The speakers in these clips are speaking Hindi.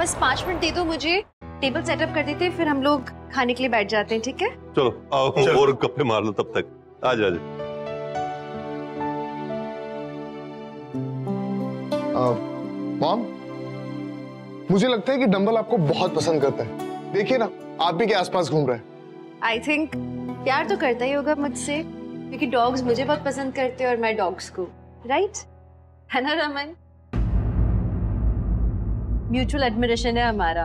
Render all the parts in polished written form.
बस 5 मिनट दे दो मुझे, टेबल सेटअप कर देते हैं, फिर हम लोग खाने के लिए बैठ जाते हैं, ठीक है? चलो आओ और गप्पे मार लो तब तक। आ जा। मॉम, मुझे लगता है कि डंबल आपको बहुत पसंद करता है। देखिए ना, आप ही के आसपास घूम रहा है। आई थिंक प्यार तो करता ही होगा मुझसे, क्योंकि डॉग्स मुझे बहुत पसंद करते हैं और मैं डॉग्स को, राइट? है ना रमन? म्यूचुअल एडमिरेशन है हमारा।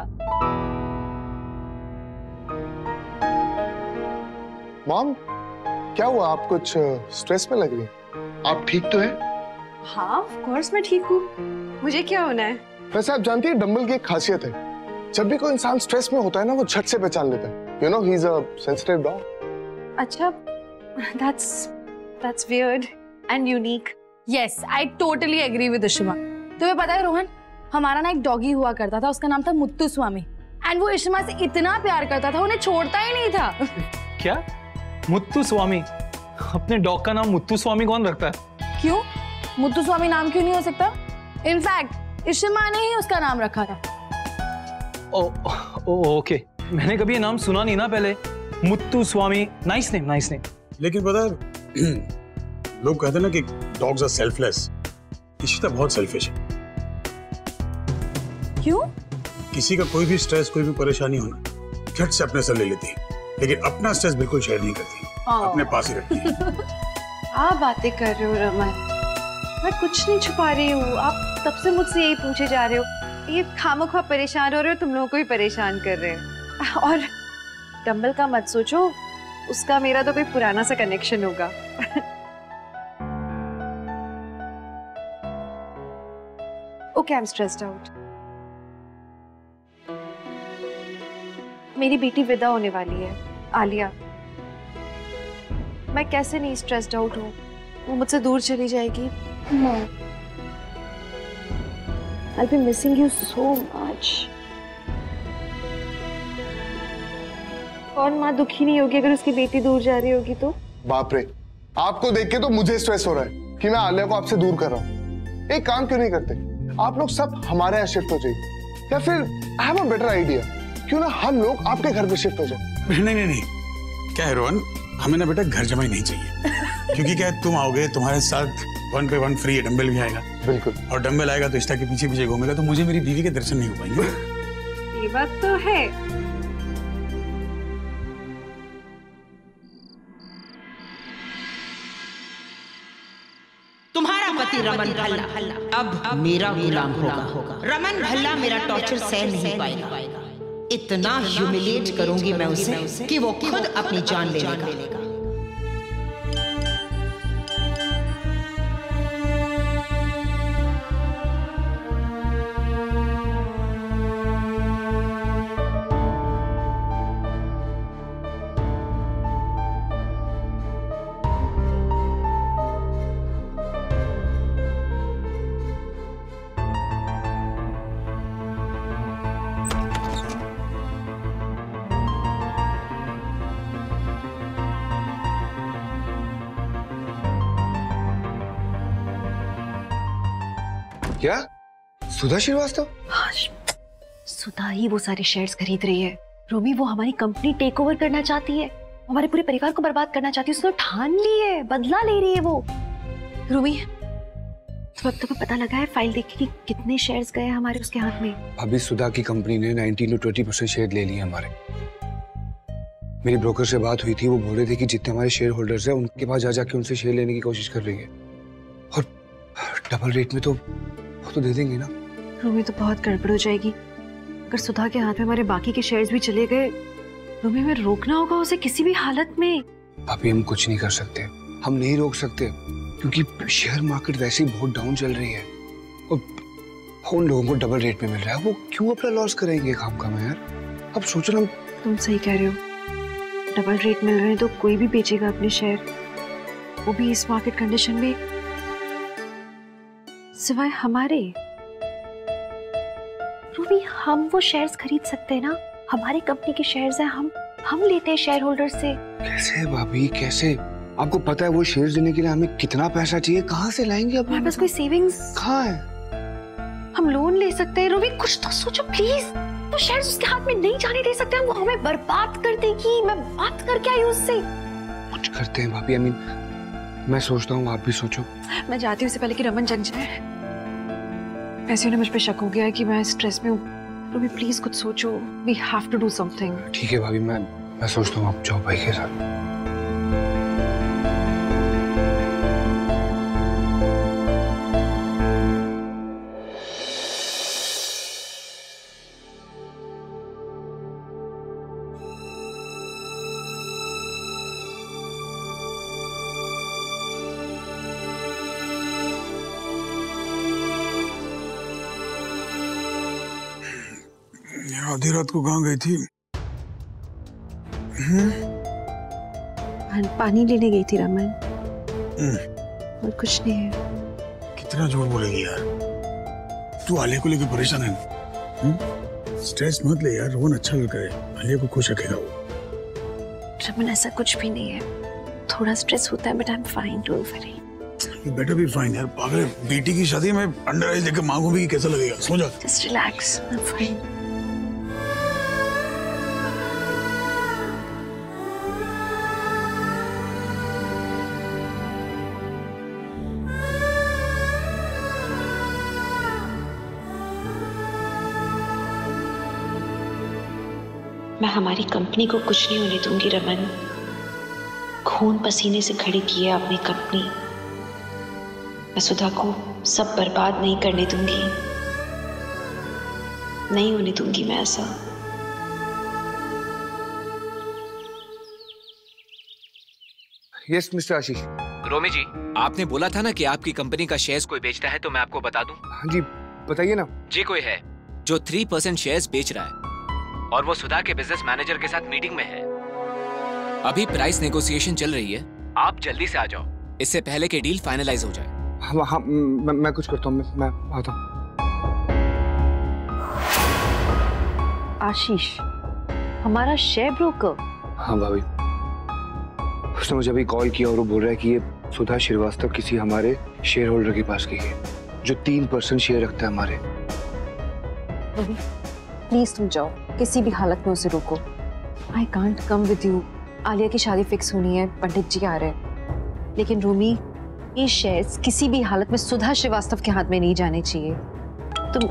मॉम, क्या हुआ? आप कुछ स्ट्रेस में लग रही हैं? आप ठीक तो हैं? हाँ, ऑफ कोर्स मैं ठीक हूँ। मुझे क्या होना है? वैसे आप जानती हैं डंबल की एक खासियत है, जब भी कोई इंसान स्ट्रेस में होता है ना, वो झट से पहचान लेता है। You know, he is a sensitive dog. अच्छा, that's weird and unique. Yes, I totally agree with Ishima. तुम्हें पता है रोहन, हमारा ना एक डॉगी हुआ करता था, उसका नाम था मुत्तु स्वामी। एंड वो इशिमा से इतना प्यार करता था, उन्हें छोड़ता ही नहीं था। क्या? मुत्तु स्वामी? अपने डॉग का नाम मुत्तु स्वामी कौन रखता है? क्यों? मुत्तु स्वामी नाम क्यों नहीं हो सकता? इनफैक्ट इशिमा ने ही उसका नाम रखा था। ओके, मैंने कभी ये नाम सुना नहीं ना पहले। मुत्तु स्वामी, नाइस नेम, नाइस नेम। लेकिन पता है, लोग कहते हैं ना कि डॉग्स आर सेल्फलेस। इशिता बहुत सेल्फिश है। क्यों? किसी का कोई भी स्ट्रेस, कोई भी परेशानी होना, झट से अपने सर ले लेती है, लेकिन अपना स्ट्रेस बिल्कुल शेयर नहीं करती, अपने पास ही रखती है। आप बातें कर रहे हो रमन, मैं कुछ नहीं छुपा रही हूँ। आप तब से मुझसे यही पूछे जा रहे हो, ये खामोखा परेशान हो रहे हो, तुम लोगों को ही परेशान कर रहे हो। और डंबल का मत सोचो, उसका मेरा तो कोई पुराना सा कनेक्शन होगा। Okay, I am stressed out. मेरी बेटी विदा होने वाली है, आलिया। मैं कैसे नहीं स्ट्रेस्ड आउट हूँ? वो मुझसे दूर चली जाएगी। I'll be missing you so much. कौन माँ दुखी नहीं होगी अगर उसकी बेटी दूर जा रही होगी तो? बाप रे, आपको देख के तो मुझे स्ट्रेस हो रहा है कि मैं आलिया को आपसे दूर कर रहा हूँ। एक काम क्यों नहीं करते, आप लोग सब हमारे यहाँ शिफ्ट हो जाइए, या फिर I have a better idea, क्यों ना हम लोग आपके घर पे शिफ्ट हो जाए। नहीं, क्या है रोहन, हमें ना बेटा घर जमाई नहीं चाहिए। क्योंकि क्या है, तुम आओगे, तुम्हारे साथ 1 पे 1 फ्री है, डंबल भी आएगा। बिल्कुल। और डंबल आएगा तो इशिता के पीछे पीछे घूमेगा, तो मुझे मेरी बीवी के दर्शन नहीं हो पाएंगे। ये बात तो है। तुम्हारा पति रमन भल्ला अब मेरा गुलाम होगा। रमन भल्ला मेरा टॉर्चर सह नहीं पाएगा। इतना ह्यूमिलिएट करूंगी मैं उसे कि वो खुद अपनी जान ले लेगा। क्या? सुधा श्रीवास्तव? हाँ, सुधा ही वो सारे शेयर्स खरीद रही है। रोमी, वो हमारी कंपनी टेक ओवर करना चाहती है, हमारे पूरे परिवार को बर्बाद करना चाहती है। उसने ठान ली है, बदला ले रही है वो। रोमी, तो अब तुम्हें पता लगा है फाइल देखी कि कितने शेयर्स गए हमारे उसके हाथ में? अभी सुधा की कंपनी ने 19 to 20% शेयर ले लिए हमारे। मेरी ब्रोकर से बात हुई थी, वो बोल रहे थे कि जितने हमारे शेयर होल्डर्स हैं उनके पास जा जाके उनसे शेयर लेने की कोशिश कर रही है, और डबल रेट में तो वो तो दे देंगे ना। रोमी, तो बहुत गड़बड़ हो जाएगी अगर सुधा के हाथ में हमारे बाकी के शेयर्स भी चले गए। रोमी, हमें रोकना होगा उसे किसी भी हालत में। अभी हम कुछ नहीं कर सकते, हम नहीं रोक सकते, क्योंकि शेयर मार्केट वैसे ही बहुत डाउन चल रही है और उन लोगों को डबल रेट में मिल रहा है। वो क्यों अपना लॉस करेंगे खामखा में यार? अब सोचो ना। तुम सही कह रहे हो, डबल रेट मिल रहे हैं तो कोई भी बेचेगा अपने शेयर, वो भी इस मार्केट कंडीशन में, सिवाय हमारे। रूबी, हम वो शेयर्स खरीद सकते हैं ना, हमारी कंपनी के शेयर्स हैं, हम लेते हैं शेयर होल्डर से। कैसे भाभी, कैसे? आपको पता है वो शेयर्स लेने के लिए हमें कितना पैसा चाहिए? कहाँ से लाएंगे? अब हमारे पास कोई सेविंग्स कहाँ है? हम लोन ले सकते हैं। रूबी कुछ तो सोचो प्लीज। वो शेयर्स उसके हाथ में नहीं जाने दे सकते हम, वो हमें बर्बाद कर देगी। मैं बात करके आई उससे। कुछ करते हैं भाभी। मैं सोचता हूँ, आप भी सोचो। मैं जाती हूँ इससे पहले कि रमन जग जाए। ऐसे उन्हें मुझ पे शक हो गया है कि मैं स्ट्रेस में हूँ। रूबी प्लीज कुछ सोचो। We have to do something. ठीक है भाभी, मैं सोचता हूँ। आप जाओ भाई के साथ। आधी रात को कहाँ गई थी? पानी लेने गई थी रमन, और कुछ नहीं है। कितना झूठ बोलेगी यार। तू आलिया को लेकर परेशान है। स्ट्रेस मत ले यार, रोहन अच्छा लड़का है, आलिया को खुश रखेगा वो। रमन ऐसा कुछ भी नहीं है, थोड़ा स्ट्रेस होता है but I am fine, don't worry. You better be fine यार। पागल, बेटी की शादी में अंडर एज लेकर मांगू भी कैसा लगेगा? सो जा। Just relax, I am fine. मैं हमारी कंपनी को कुछ नहीं होने दूंगी रमन। खून पसीने से खड़ी की है अपनी कंपनी। मैं सुधा को सब बर्बाद नहीं करने दूंगी, नहीं होने दूंगी मैं ऐसा। यस मिस्टर आशीष। रोमी जी, आपने बोला था ना कि आपकी कंपनी का शेयर्स कोई बेचता है, तो मैं आपको बता दूं। हाँ जी बताइए ना। जी कोई है जो 3% शेयर्स बेच रहा है, और वो सुधा के बिजनेस मैनेजर के साथ मीटिंग में है। अभी प्राइस नेगोशिएशन चल रही है, आप जल्दी से आ जाओ, इससे पहले कि डील फाइनलाइज हो जाए। हाँ, मैं कुछ करता हूँ, मैं आता हूँ। आशीष हमारा शेयर ब्रोकर? हाँ भाभी, उसने मुझे अभी कॉल किया और वो बोल रहा है कि ये सुधा श्रीवास्तव किसी हमारे शेयर होल्डर के पास गई है जो 3% शेयर रखता है हमारे। प्लीज तुम जाओ, किसी भी हालत में उसे रोको। I can't come with you. Alia की शादी फिक्स होनी है, पंडित जी आ रहे हैं, लेकिन रूमी ये शेयर्स किसी भी हालत में सुधा श्रीवास्तव के हाथ में नहीं जाने चाहिए। तुम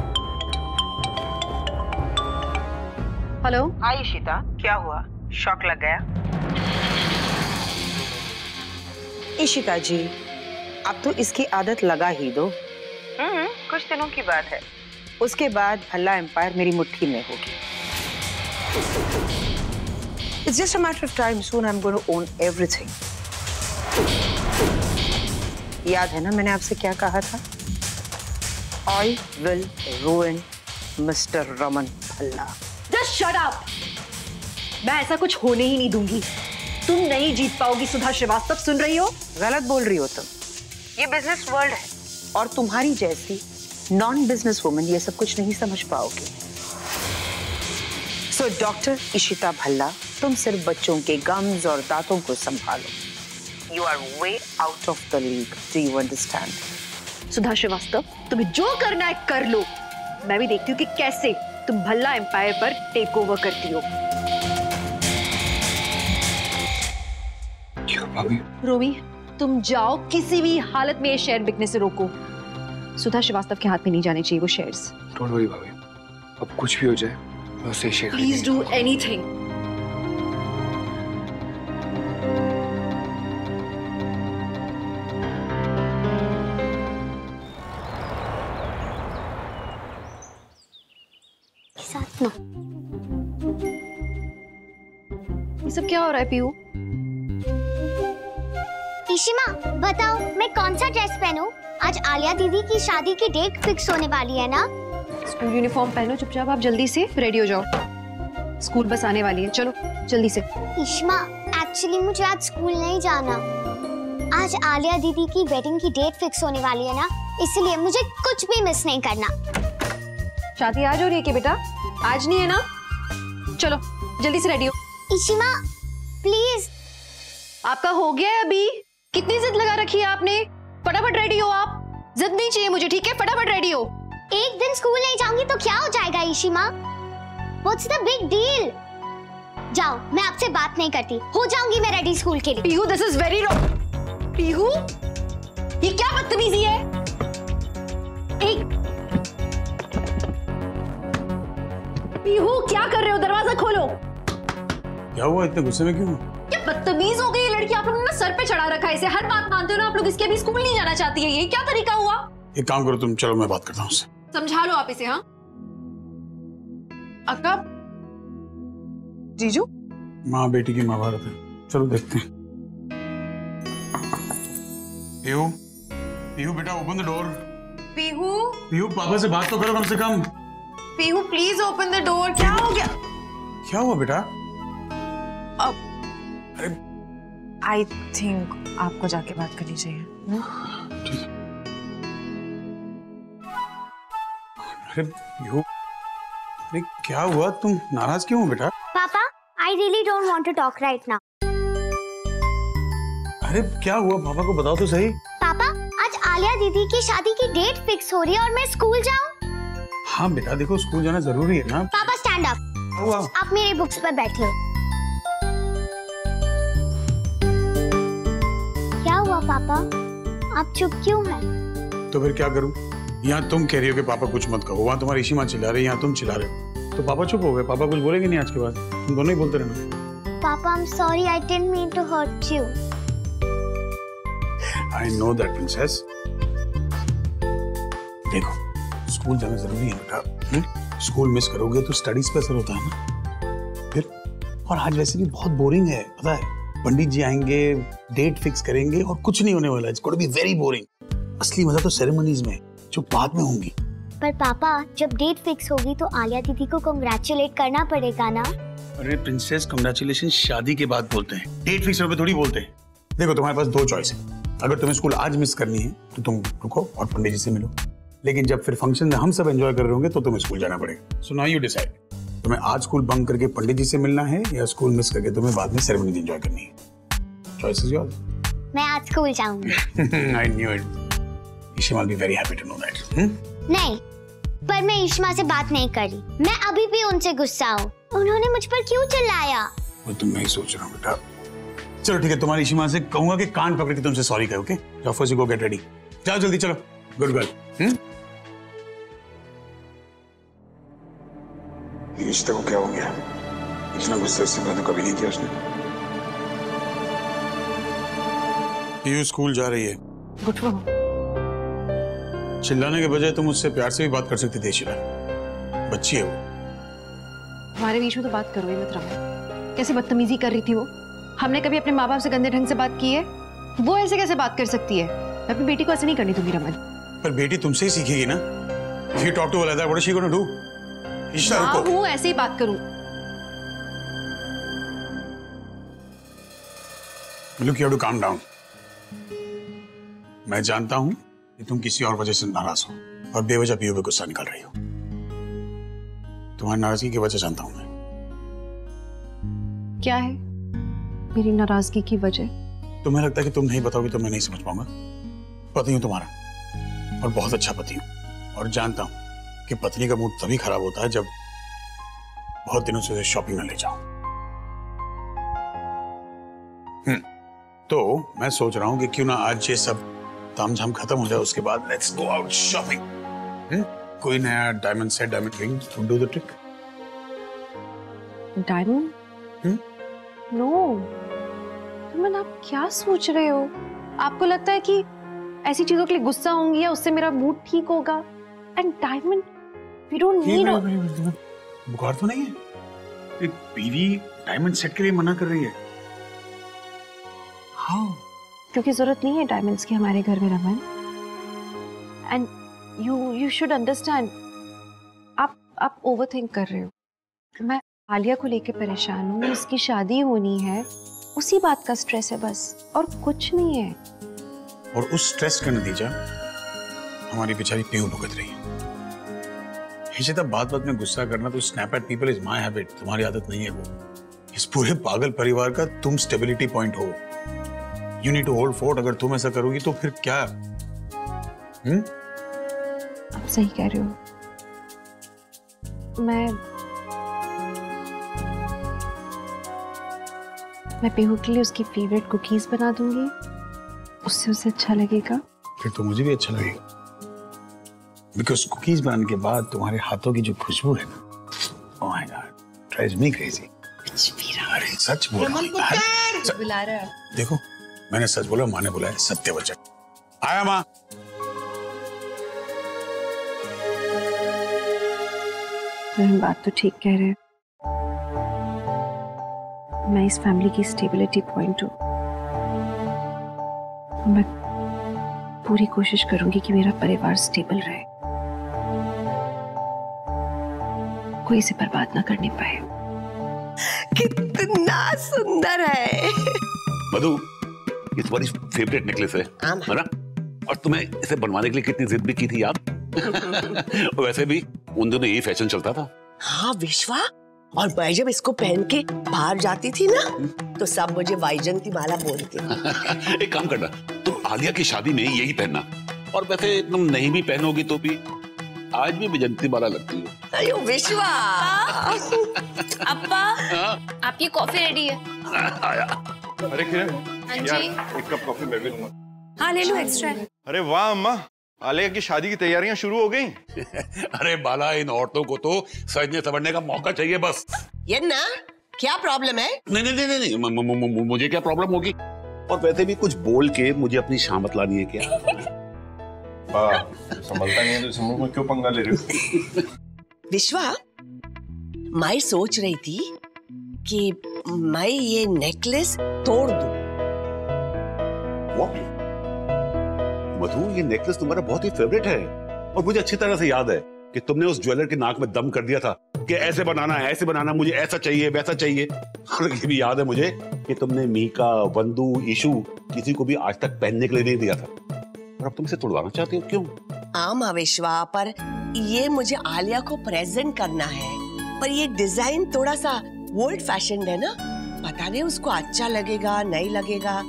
हेलो। हाय इशिता, क्या हुआ? शॉक लग गया? इशिता जी, अब तो इसकी आदत लगा ही दो। कुछ दिनों की बात है, उसके बाद भल्ला एम्पायर मेरी मुट्ठी में होगी। It's just a matter of time. Soon I'm going to own everything. याद है ना मैंने आपसे क्या कहा था? I will ruin Mr. Raman Bhalla. Just shut up! मैं ऐसा कुछ होने ही नहीं दूंगी। तुम नहीं जीत पाओगी सुधा श्रीवास्तव, सुन रही हो? गलत बोल रही हो तुम। ये बिजनेस वर्ल्ड है और तुम्हारी जैसी नॉन बिजनेस वुमन ये सब कुछ नहीं समझ पाओगे। सो डॉक्टर इशिता भल्ला, तुम सिर्फ बच्चों के गम्स और दांतों को संभालो। You are way out of the league, do you understand? Sudha Srivastava, तुम्हें जो करना है कर लो। मैं भी देखती हूँ कि कैसे तुम भल्ला एम्पायर पर टेक ओवर करती हो। क्यों भाभी? रोमी, तुम जाओ, किसी भी हालत में ये शेयर बिकने से रोको। सुधा श्रीवास्तव के हाथ में नहीं जाने चाहिए वो शेयर्स। डोंट वरी भाभी, अब कुछ भी हो जाए मैं उसे शेयर करूंगी। Please do anything. ये सब क्या हो रहा है पीयू? इशिमा बताओ मैं कौन सा ड्रेस पहनूं? आज आलिया दीदी की शादी की डेट फिक्स होने वाली है ना? स्कूल यूनिफॉर्म पहनो चुपचाप, आप जल्दी से रेडी हो जाओ, स्कूल बस आने वाली है, चलो जल्दी से। इशिमा एक्चुअली मुझे आज स्कूल नहीं जाना, आज आलिया दीदी की वेडिंग की डेट फिक्स होने वाली है ना, इसलिए मुझे कुछ भी मिस नहीं करना। शादी आज हो रही है कि बेटा? आज नहीं है ना? चलो जल्दी से रेडी हो। इशिमा प्लीज। आपका हो गया है अभी? कितनी जिद लगा रखी है आपने? फटाफट रेडी हो आप, जिद नहीं चाहिए मुझे, ठीक है? फटाफट रेडी हो। एक दिन स्कूल नहीं जाऊंगी तो क्या हो जाएगा Ishima? What's the big deal? जाओ, मैं आपसे बात नहीं करती। हो जाऊंगी मैं रेडी स्कूल के लिए। Pihu, this is very wrong. Pihu, ये क्या बदतमीजी है? एक पीहू, क्या कर रहे हो? दरवाजा खोलो। क्या हुआ, इतने गुस्से में क्यों? क्या बदतमीज हो गई ये लड़की। आप लोगों ने सर पे चढ़ा रखा है इसे। हर बात मानते हो ना आप लोग। इसके भी स्कूल नहीं जाना चाहती है। ये क्या तरीका हुआ? एक काम करो तुम, चलो मैं बात करता हूँ उससे। समझा लो आप इसे। हाँ अक्का, जीजू, माँ बेटी की महाभारत है, चलो देखते हैं। पीहू, पीहू बेटा open the door. Pihu, Pihu पापा से बात तो करो कम से कम। Pihu please open the door. क्या हो गया? क्या हुआ बेटा? अरे आई थिंक आपको जाके बात करनी चाहिए। ठीक है। अरे पीहू, अरे क्या हुआ, तुम नाराज क्यों हो बेटा? पापा, I really don't want to talk right now. अरे क्या हुआ, पापा को बताओ तो सही। पापा, आज आलिया दीदी की शादी की डेट फिक्स हो रही है और मैं स्कूल जाऊं? हाँ बेटा, देखो स्कूल जाना जरूरी है ना। पापा स्टैंड अप। आप मेरे बुक्स पर बैठे हो। क्या हुआ पापा? आप चुप क्यों हैं? तो फिर क्या करूं? यहाँ तुम कह रही हो कि पापा कुछ मत कहो, वहाँ तुम्हारी ईशिमा चिल्ला रही है, यहाँ तुम चिल्ला रहे हो, तो पापा चुप हो गए। पापा कुछ बोलेंगे नहीं आज के बाद, तुम दोनों ही बोलते रहना। पापा, I'm sorry, I didn't mean to hurt you. I know that, princess. देखो, स्कूल जाना जरूरी है बेटा। स्कूल मिस करोगे तो स्टडीज पे असर होता है ना फिर। और आज वैसे भी बहुत बोरिंग है, पता है। पंडित जी आएंगे, डेट फिक्स करेंगे और कुछ नहीं होने वाला है। It's going to be very boring. असली मजा तो सेरेमनीज में, जो बाद में होंगी। पर पापा, जब डेट फिक्स होगी तो आलिया दीदी को कांग्रेचुलेट करना पड़ेगा ना? अरे प्रिंसेस, कांग्रेचुलेशन शादी के बाद बोलते हैं, डेट फिक्स होने पे थोड़ी बोलते हैं। देखो तुम्हारे पास दो चॉइस है। अगर तुम्हें स्कूल आज मिस करनी है तो तुम रुको और पंडित जी से मिलो, लेकिन जब फिर फंक्शन में हम सब एंजॉय कर रहे होंगे तो तुम्हें स्कूल जाना पड़ेगा। सो नाउ यू डिसाइड, तुम्हें आज स्कूल बंक करके पंडित जी से मिलना है या स्कूल मिस करके तुम्हें बाद में सेरेमनी एंजॉय करनी है। Choice is yours. मैं आज स्कूल जाऊंगी। I knew it. Ishima will be very happy to know that. नहीं, पर मैं ईशिमा से बात नहीं करी। मैं अभी भी उनसे गुस्सा हूँ। उन्होंने मुझ पर क्यों चिल्लाया? वो तुम नहीं सोच रहा हूँ बेटा। चलो ठीक है, तुम्हारी ईशिमा से कहूंगा कि कान पकड़ के तुमसे सॉरी कहो। ओके, जाओ फर्स्ट गो गेट रेडी। जाओ जल्दी, चलो। Good girl. रिश्ते को क्या हो गया? इतना गुस्सा इससे पहले तो कभी नहीं किया उसने। पीयू स्कूल जा रही है। Good for her. चिल्लाने के बजाय तुम उससे प्यार से भी बात कर सकती थी शीला, बच्ची है वो। हमारे बीच में तो बात करो ही मत रहो। कैसे बदतमीजी कर रही थी वो। हमने कभी अपने माँ बाप से गंदे ढंग से बात की है? वो ऐसे कैसे बात कर सकती है? मैं अपनी बेटी को ऐसे नहीं करनी दूंगी रमन। पर बेटी तुमसे ही सीखेगी ना। If you talk to her like that, what is she going to do? Isha रुको। हूँ ऐसे ही बात करूँ। Look, you have to calm down. मैं जानता हूँ कि तुम किसी और वजह से नाराज हो और बेवजह पीयू पे गुस्सा निकाल रही हो। तुम्हारी नाराजगी की वजह जानता हूँ मैं। क्या है मेरी नाराजगी की वजह? तुम्हें लगता है कि तुम नहीं बताओगे तो मैं नहीं समझ पाऊंगा। पति हूं तुम्हारा और बहुत अच्छा पति हूं, और जानता हूं कि पत्नी का मूड तभी खराब होता है जब बहुत दिनों से शॉपिंग न ले जाओ। तो मैं सोच रहा हूं कि क्यों ना आज ये सब तामझाम खत्म हो जाए, उसके बाद लेट्स गो आउट शॉपिंग। कोई नया diamond set, diamond ring to do the trick. Diamond? No Raman, आप क्या सोच रहे हो? आपको लगता है कि ऐसी चीजों के लिए गुस्सा होंगी या उससे मेरा मूड ठीक होगा? And diamond, we don't need. बुखार तो नहीं है? एक बीवी डायमंड सेट के लिए मना कर रही है। हाँ, क्योंकि जरूरत नहीं है डायमंड्स की हमारे घर में Raman. And you should understand. आप ओवरथिंक कर रहे हो। मैं आलिया को लेके परेशान हूँ, उसकी शादी होनी है, उसी बात का स्ट्रेस है बस, और कुछ नहीं है। और उस स्ट्रेस का नतीजा हमारी बेचारी पीयू भुगत रही है। हिशिता, बात बात में गुस्सा करना तो snap at people is my habit, तुम्हारी आदत नहीं है वो। इस पूरे पागल परिवार का तुम स्टेबिलिटी पॉइंट हो। You need to hold fort. अगर तुम ऐसा करोगी तो फिर क्या? सही कह रहे हो। मैं पेहू के लिए उसकी फेवरेट कुकीज बना दूंगी, उससे उसे अच्छा लगेगा। फिर तो मुझे भी अच्छा लगेगा, बिकॉज कुकीज बनाने के बाद तुम्हारे हाथों की जो खुशबू है ना, oh my God, drives me crazy. अरे सच बोल रहा हूँ, बुला रहा है। देखो मैंने सच बोला, माँ ने बुलाया, सत्य वचन। आया माँ। बात तो ठीक कह रहे हैं, मैं इस फैमिली की स्टेबिलिटी पॉइंट हूँ। मैं पूरी कोशिश करूंगी कि मेरा परिवार स्टेबल रहे, कोई इसे बर्बाद ना करने पाए। कितना सुंदर है मधु, ये तुम्हारी फेवरेट नेकलेस है ना? और तुम्हें इसे बनवाने के लिए कितनी जिद भी की थी याद? और वैसे भी उन दिनों यही फैशन चलता था। हाँ विश्वा, और मैं जब इसको पहन के बाहर जाती थी ना, तो सब मुझे वाइजंती माला बोलते। एक काम करना, तुम आलिया की शादी में यही पहनना, और वैसे तुम नहीं भी पहनोगी तो भी आज भी विजंती माला लगती है। अयो विश्वा। अप्पा, आपकी कॉफी रेडी है। आया। अरे किरण, हाँ यार जी। एक कप कॉफी मैं भी लूंगा। हाँ ले लो एक्स्ट्रा। अरे वाह अम्मा, आलिया की शादी की तैयारियां शुरू हो गई। अरे बाला, इन औरतों को तो सजने संवरने का मौका चाहिए बस। ये ना क्या प्रॉब्लम है? नहीं नहीं नहीं नहीं, मुझे क्या प्रॉब्लम होगी? और वैसे भी कुछ बोल के मुझे अपनी शामत लानी है क्या? संभलता नहीं है तो समूह में क्यों पंगा ले रहे हो? विश्वा, मैं सोच रही थी कि मैं ये नेकलेस तोड़ दूं। मधु, ये नेकलेस तुम्हारा बहुत ही फेवरेट है, और मुझे अच्छी तरह से याद है कि तुमने उस ज्वेलर के नाक में दम कर दिया था कि ऐसे बनाना, मुझे ऐसा चाहिए वैसा चाहिए। और ये भी याद है मुझे कि तुमने मीका, वंदू, ईशु किसी को भी आज तक पहनने के लिए नहीं दिया था, और अब तुम इसे तोड़वाना चाहते हो, क्यों? आमा विश्वा, पर ये मुझे आलिया को प्रेजेंट करना है, पर ये डिजाइन थोड़ा सा ओल्ड फैशन है ना, पता नहीं उसको अच्छा लगेगा नहीं लगेगा,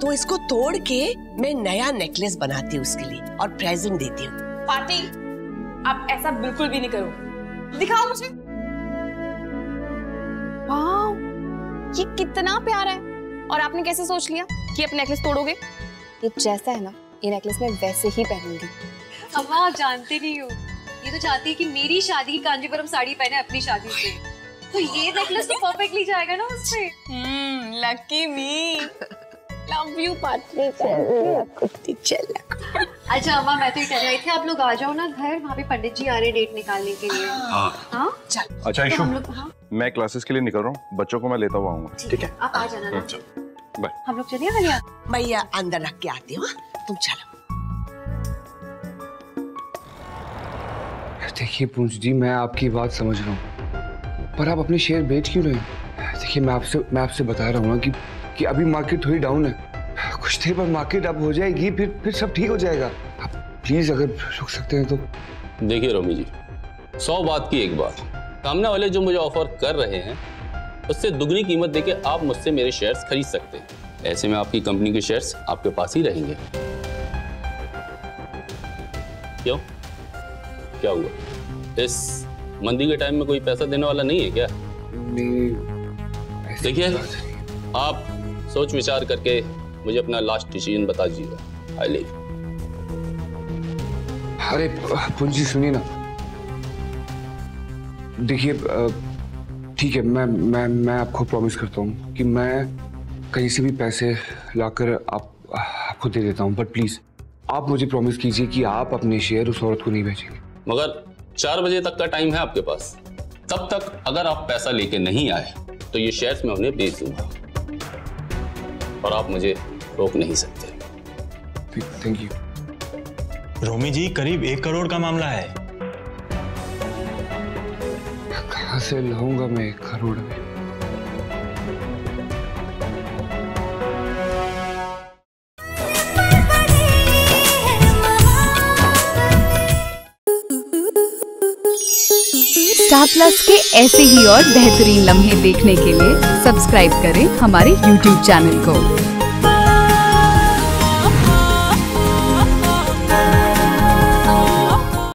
तो इसको तोड़ के मैं नया नेकलेस बनाती हूँ उसके लिए और प्रेजेंट देती हूँ। पार्टी, आप ऐसा बिल्कुल भी नहीं करो, दिखाओ मुझे। वाह, ये कितना प्यारा है। और आपने कैसे सोच लिया कि आप नेकलेस तोड़ोगे? ये जैसा है ना, ये नेकलेस मैं वैसे ही पहनूंगी। अम्मा, आप जानते नहीं हो, ये तो चाहती है कि मेरी शादी की कांजीवरम साड़ी पहने अपनी शादी से, तो ये नेकलेस तो परफेक्टली जाएगा ना उससे। Lucky me. Love you partner. चल। अच्छा अम्मा, मैं तो ये कह रही थी आप लोग आ जाओ ना घर, वहाँ पे पंडित जी आ रहे डेट निकालने के लिए। हाँ चल। अच्छा तो ईशु, हम लोग, हाँ? मैं क्लासेस के लिए निकल रहा हूँ, बच्चों को मैं लेता हुआ आऊंगा। ठीक है, आप आ जाना ना। बाय। हम लोग चलिए आलिया। मैं अंदर रख के आती हूँ, तुम चलो। देखिए पूंछ जी, मैं आपकी बात समझ रहा हूँ, पर आप अपने शेयर बेच क्यों रहे हैं? देखिए मैं आपसे बता रहा हूँ ना कि अभी मार्केट थोड़ी डाउन है, कुछ देर पर मार्केट अप हो जाएगी, फिर सब ठीक हो जाएगा। आप प्लीज अगर रुक सकते हैं तो। देखिए रोमी जी, 100 बात की एक बात, सामने वाले जो मुझे ऑफर कर रहे हैं उससे दुगनी कीमत देके आप मुझसे मेरे शेयर्स खरीद सकते हैं। ऐसे में आपकी कंपनी के शेयर्स आपके पास ही रहेंगे। क्यों, क्या हुआ? इस मंदी के टाइम में कोई पैसा देने वाला नहीं है क्या? देखिए, आप सोच विचार करके मुझे अपना लास्ट डिसीजन बता दीजिएगा। I leave. अरे पूंजी सुनिए ना, देखिए ठीक है, मैं आपको प्रॉमिस करता हूँ कि मैं कहीं से भी पैसे लाकर आपको दे देता हूँ, बट प्लीज आप मुझे प्रॉमिस कीजिए कि आप अपने शेयर उस औरत को नहीं बेचेंगे। मगर 4 बजे तक का टाइम है आपके पास, तब तक अगर आप पैसा लेके नहीं आए तो ये शेयर्स मैं उन्हें बेच दूंगा, और आप मुझे रोक नहीं सकते। Thank you. रोमी जी, करीब 1 करोड़ का मामला है। कहाँ से लाऊंगा मैं 1 करोड़ में? स्टार प्लस के ऐसे ही और बेहतरीन लम्हे देखने के लिए सब्सक्राइब करें हमारे YouTube चैनल को।